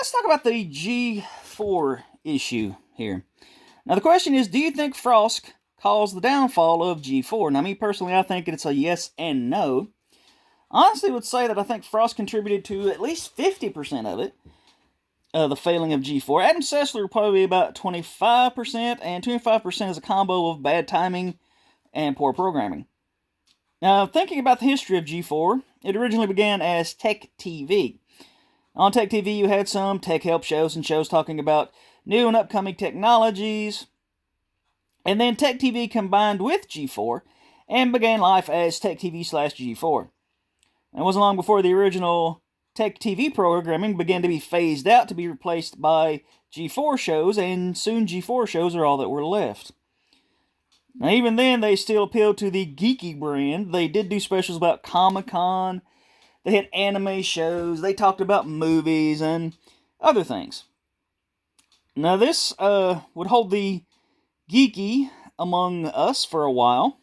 let's talk about the G4 issue here. Now, the question is, do you think Frosk caused the downfall of G4? Now, me personally, I think it's a yes and no. Honestly, would say that I think Frost contributed to at least 50% of it, the failing of G4. Adam Sessler would probably be about 25%, and 25% is a combo of bad timing and poor programming. Now, thinking about the history of G4, it originally began as Tech TV. On Tech TV, you had some tech help shows and shows talking about new and upcoming technologies. And then Tech TV combined with G4 and began life as Tech TV/G4. It wasn't long before the original Tech TV programming began to be phased out to be replaced by G4 shows, and soon G4 shows are all that were left. Now, even then, they still appealed to the geeky brand. They did do specials about Comic-Con. They had anime shows. They talked about movies and other things. Now, this would hold the geeky among us for a while.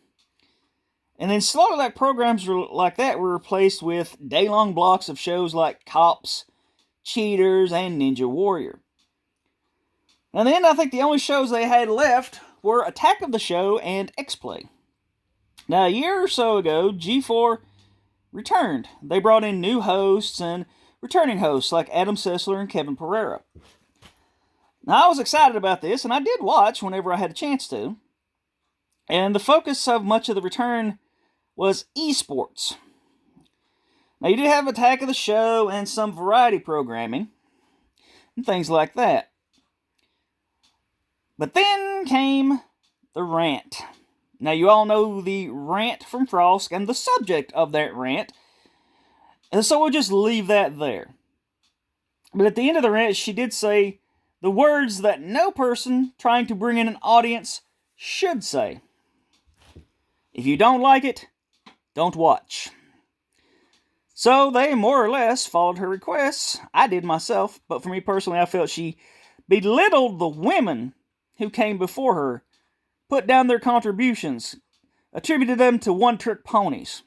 And then slowly, like programs like that were replaced with day-long blocks of shows like Cops, Cheaters, and Ninja Warrior. And then I think the only shows they had left were Attack of the Show and X-Play. Now, a year or so ago, G4 returned. They brought in new hosts and returning hosts like Adam Sessler and Kevin Pereira. Now, I was excited about this, and I did watch whenever I had a chance to. And the focus of much of the return was esports. Now, you did have Attack of the Show and some variety programming and things like that. But then came the rant. Now, you all know the rant from Frosk and the subject of that rant, and so we'll just leave that there. But at the end of the rant, she did say the words that no person trying to bring in an audience should say. If you don't like it, don't watch. So they more or less followed her requests. I did myself, but for me personally, I felt she belittled the women who came before her, put down their contributions, attributed them to one-trick ponies.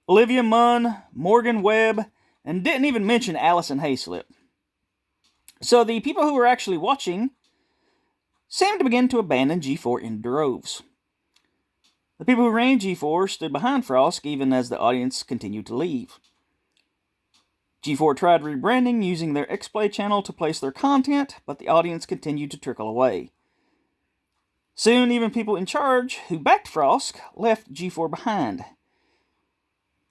Olivia Munn, Morgan Webb, and didn't even mention Allison Hayslip. So the people who were actually watching seemed to begin to abandon G4 in droves. The people who ran G4 stood behind Frosk even as the audience continued to leave. G4 tried rebranding using their X-Play channel to place their content, but the audience continued to trickle away. Soon, even people in charge who backed Frosk left G4 behind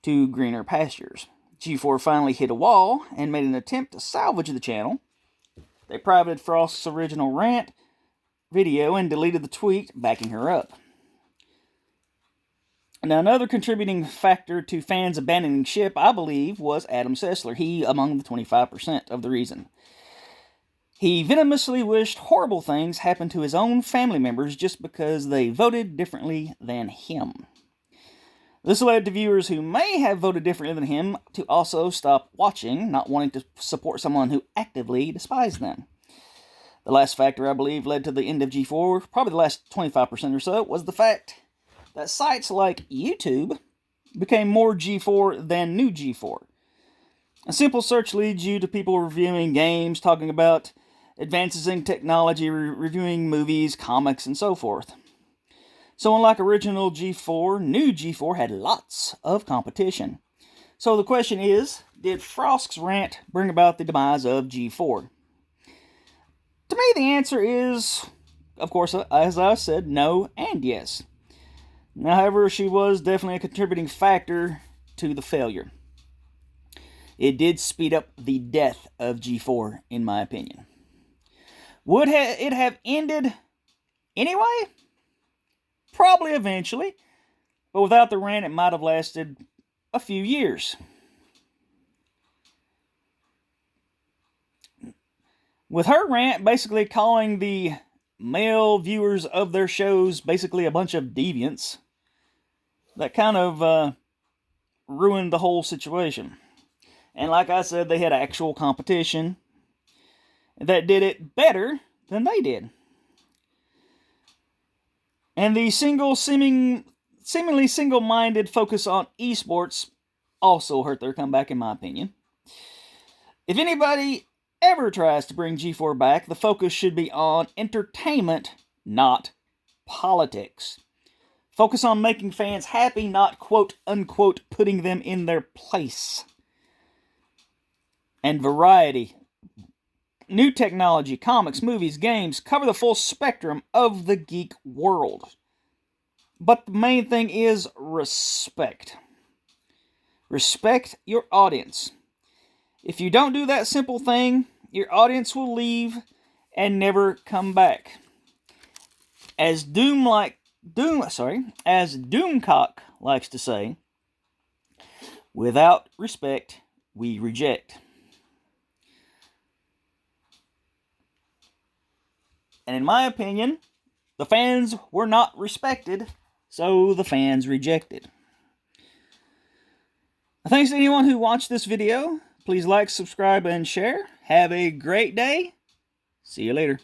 to greener pastures. G4 finally hit a wall and made an attempt to salvage the channel. They privated Frosk's original rant video and deleted the tweet backing her up. Now, another contributing factor to fans abandoning ship, I believe, was Adam Sessler. He among the 25% of the reason. He venomously wished horrible things happened to his own family members just because they voted differently than him. This led to viewers who may have voted differently than him to also stop watching, not wanting to support someone who actively despised them. The last factor I believe led to the end of G4, probably the last 25% or so, was the fact that sites like YouTube became more G4 than new G4. A simple search leads you to people reviewing games, talking about advances in technology, reviewing movies, comics, and so forth. So unlike original G4, new G4 had lots of competition. So the question is, did Frosk's rant bring about the demise of G4? To me, the answer is, of course, as I said, no and yes. However, she was definitely a contributing factor to the failure. It did speed up the death of G4, in my opinion. Would it have ended anyway? Probably eventually. But without the rant, it might have lasted a few years. With her rant basically calling the male viewers of their shows basically a bunch of deviants, that kind of ruined the whole situation. And like I said, they had actual competition that did it better than they did. And the seemingly single-minded focus on esports also hurt their comeback, in my opinion. If anybody ever tries to bring G4 back, the focus should be on entertainment, not politics. Focus on making fans happy, not quote-unquote putting them in their place. And variety. New technology, comics, movies, games cover the full spectrum of the geek world. But the main thing is respect. Respect your audience. If you don't do that simple thing, your audience will leave and never come back. As Doomcock likes to say, without respect, we reject. And in my opinion, the fans were not respected, so the fans rejected. Thanks to anyone who watched this video. Please like, subscribe, and share. Have a great day. See you later.